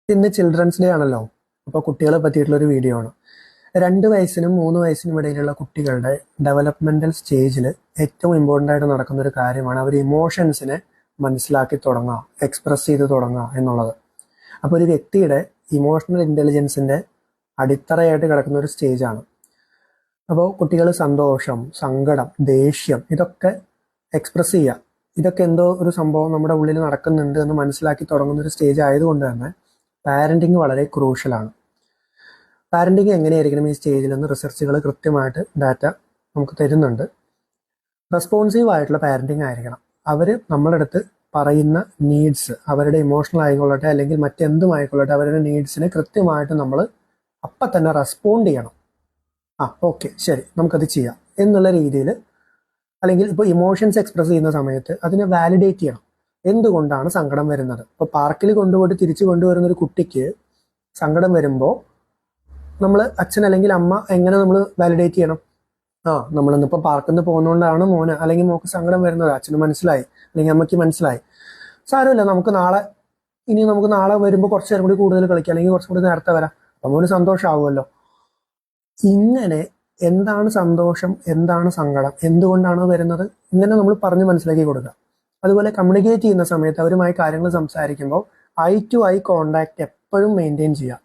ഇന്ന് children's day ആണല്ലോ. അപ്പോൾ കുട്ടികളെ പറ്റിയിട്ടുള്ള ഒരു വീഡിയോ ആണ്. 2 വയസ്സിനും 3 വയസ്സിനും ഇടയിലുള്ള കുട്ടികളുടെ ഡെവലപ്മെന്റൽ സ്റ്റേജിൽ ഏറ്റവും ഇമ്പോർട്ടൻ്റ് ആയിട്ട് നടക്കുന്ന ഒരു കാര്യമാണ് അവർ ഇമോഷൻസിനെ മനസ്സിലാക്കി തുടങ്ങുക, എക്സ്പ്രസ് ചെയ്ത് തുടങ്ങുക എന്നുള്ളത്. അപ്പോൾ ഒരു വ്യക്തിയുടെ ഇമോഷണൽ ഇൻ്റലിജൻസിൻ്റെ അടിത്തറയായിട്ട് കിടക്കുന്ന ഒരു സ്റ്റേജാണ്. അപ്പോൾ കുട്ടികൾ സന്തോഷം, സങ്കടം, ദേഷ്യം ഇതൊക്കെ എക്സ്പ്രസ് ചെയ്യുക, ഇതൊക്കെ എന്തോ ഒരു സംഭവം നമ്മുടെ ഉള്ളിൽ നടക്കുന്നുണ്ട് എന്ന് മനസ്സിലാക്കി തുടങ്ങുന്ന ഒരു സ്റ്റേജ് ആയതുകൊണ്ട് തന്നെ പാരൻറ്റിങ് വളരെ ക്രൂഷ്യലാണ്. പാരൻറ്റിങ് എങ്ങനെയായിരിക്കണം ഈ സ്റ്റേജിൽ നിന്ന് റിസർച്ചുകൾ കൃത്യമായിട്ട് ഡാറ്റ നമുക്ക് തരുന്നുണ്ട്. റെസ്പോൺസീവ് ആയിട്ടുള്ള പാരൻറ്റിങ് ആയിരിക്കണം. അവർ നമ്മുടെ അടുത്ത് പറയുന്ന നീഡ്സ്, അവരുടെ ഇമോഷണൽ ആയിക്കൊള്ളട്ടെ അല്ലെങ്കിൽ മറ്റെന്തുമായിക്കൊള്ളട്ടെ, അവരുടെ നീഡ്സിനെ കൃത്യമായിട്ട് നമ്മൾ അപ്പം തന്നെ റെസ്പോണ്ട് ചെയ്യണം. ഓക്കെ ശരി നമുക്കത് ചെയ്യാം എന്നുള്ള രീതിയിൽ. അല്ലെങ്കിൽ ഇപ്പോൾ ഇമോഷൻസ് എക്സ്പ്രസ് ചെയ്യുന്ന സമയത്ത് അതിനെ വാലിഡേറ്റ് ചെയ്യണം. എന്തുകൊണ്ടാണ് സങ്കടം വരുന്നത്? ഇപ്പോൾ പാർക്കിൽ കൊണ്ടുപോയിട്ട് തിരിച്ചു കൊണ്ടുവരുന്ന ഒരു കുട്ടിക്ക് സങ്കടം വരുമ്പോൾ നമ്മൾ അച്ഛൻ അല്ലെങ്കിൽ അമ്മ എങ്ങനെ നമ്മൾ വാലിഡേറ്റ് ചെയ്യണം? നമ്മളിന്നിപ്പോൾ പാർക്കിൽ നിന്ന് പോകുന്നതുകൊണ്ടാണ് മോന് അല്ലെങ്കിൽ മോക്ക് സങ്കടം വരുന്നത്. അച്ഛന് മനസ്സിലായി അല്ലെങ്കിൽ അമ്മയ്ക്ക് മനസ്സിലായി, സാരമില്ല, നമുക്ക് നാളെ വരുമ്പോൾ കുറച്ച് നേരം കൂടി കൂടുതൽ കളിക്കാം അല്ലെങ്കിൽ കുറച്ചും കൂടി നേരത്തെ വരാം, അപ്പം മോന് സന്തോഷമാവുമല്ലോ. ഇങ്ങനെ എന്താണ് സന്തോഷം, എന്താണ് സങ്കടം, എന്തുകൊണ്ടാണ് വരുന്നത്, ഇങ്ങനെ നമ്മൾ പറഞ്ഞ് മനസ്സിലാക്കി കൊടുക്കുക. അതുപോലെ കമ്മ്യൂണിക്കേറ്റ് ചെയ്യുന്ന സമയത്ത് അവരുമായി കാര്യങ്ങൾ സംസാരിക്കുമ്പോൾ ഐ ടു ഐ കോണ്ടാക്ട് എപ്പോഴും മെയിൻറ്റെയിൻ ചെയ്യുക.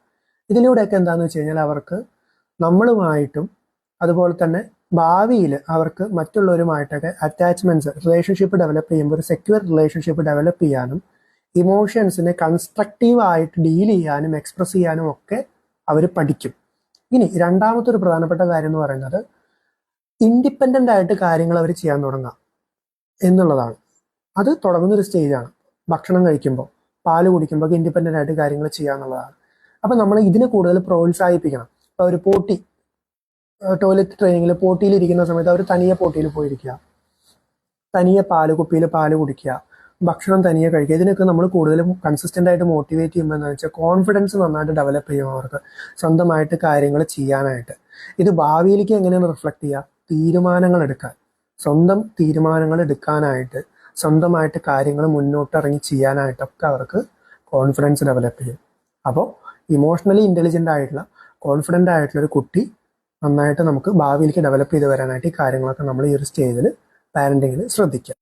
ഇതിലൂടെയൊക്കെ എന്താണെന്ന് വെച്ച് കഴിഞ്ഞാൽ അവർക്ക് നമ്മളുമായിട്ടും അതുപോലെ തന്നെ ഭാവിയിൽ അവർക്ക് മറ്റുള്ളവരുമായിട്ടൊക്കെ അറ്റാച്ച്മെൻറ്റ്സ്, റിലേഷൻഷിപ്പ് ഡെവലപ്പ് ചെയ്യുമ്പോൾ ഒരു സെക്യൂർ റിലേഷൻഷിപ്പ് ഡെവലപ്പ് ചെയ്യാനും ഇമോഷൻസിനെ കൺസ്ട്രക്റ്റീവായിട്ട് ഡീൽ ചെയ്യാനും എക്സ്പ്രസ് ചെയ്യാനും ഒക്കെ അവർ പഠിക്കും. ഇനി രണ്ടാമത്തെ ഒരു പ്രധാനപ്പെട്ട കാര്യം എന്ന് പറയുന്നത് ഇൻഡിപെൻഡൻ്റ് ആയിട്ട് കാര്യങ്ങൾ അവർ ചെയ്യാൻ തുടങ്ങുക എന്നുള്ളതാണ്. അത് തുടങ്ങുന്ന ഒരു സ്റ്റേജാണ്. ഭക്ഷണം കഴിക്കുമ്പോൾ, പാല് കുടിക്കുമ്പോൾ ഇൻഡിപെൻഡൻ്റ് ആയിട്ട് കാര്യങ്ങൾ ചെയ്യുക എന്നുള്ളതാണ്. അപ്പം നമ്മൾ ഇതിനെ കൂടുതൽ പ്രോത്സാഹിപ്പിക്കണം. ഇപ്പോൾ ഒരു പോട്ടി, ടോയ്ലറ്റ് ട്രെയിനിങ്ങിൽ പോട്ടിയിലിരിക്കുന്ന സമയത്ത് അവർ തനിയെ പോട്ടിയിൽ പോയിരിക്കുക, തനിയെ കുപ്പിയിൽ പാല് കുടിക്കുക, ഭക്ഷണം തനിയെ കഴിക്കുക. ഇതിനൊക്കെ നമ്മൾ കൂടുതലും കൺസിസ്റ്റൻ്റ് ആയിട്ട് മോട്ടിവേറ്റ് ചെയ്യുമ്പോൾ എന്താണെന്ന് വെച്ചാൽ കോൺഫിഡൻസ് നന്നായിട്ട് ഡെവലപ്പ് ചെയ്യും അവർക്ക് സ്വന്തമായിട്ട് കാര്യങ്ങൾ ചെയ്യാനായിട്ട്. ഇത് ഭാവിയിലേക്ക് എങ്ങനെയാണ് റിഫ്ലക്ട് ചെയ്യുക? തീരുമാനങ്ങൾ എടുക്കാൻ, സ്വന്തം തീരുമാനങ്ങൾ എടുക്കാനായിട്ട്, സ്വന്തമായിട്ട് കാര്യങ്ങൾ മുന്നോട്ടിറങ്ങി ചെയ്യാനായിട്ടൊക്കെ അവർക്ക് കോൺഫിഡൻസ് ഡെവലപ്പ് ചെയ്യും. അപ്പോൾ ഇമോഷണലി ഇൻ്റലിജൻ്റ് ആയിട്ടുള്ള, കോൺഫിഡൻ്റ് ആയിട്ടുള്ള ഒരു കുട്ടി നന്നായിട്ട് നമുക്ക് ഭാവിയിലേക്ക് ഡെവലപ്പ് ചെയ്ത് വരാനായിട്ട് ഈ കാര്യങ്ങളൊക്കെ നമ്മൾ ഈ ഒരു സ്റ്റേജിൽ പാരൻറ്റിങ്ങിൽ ശ്രദ്ധിക്കുക.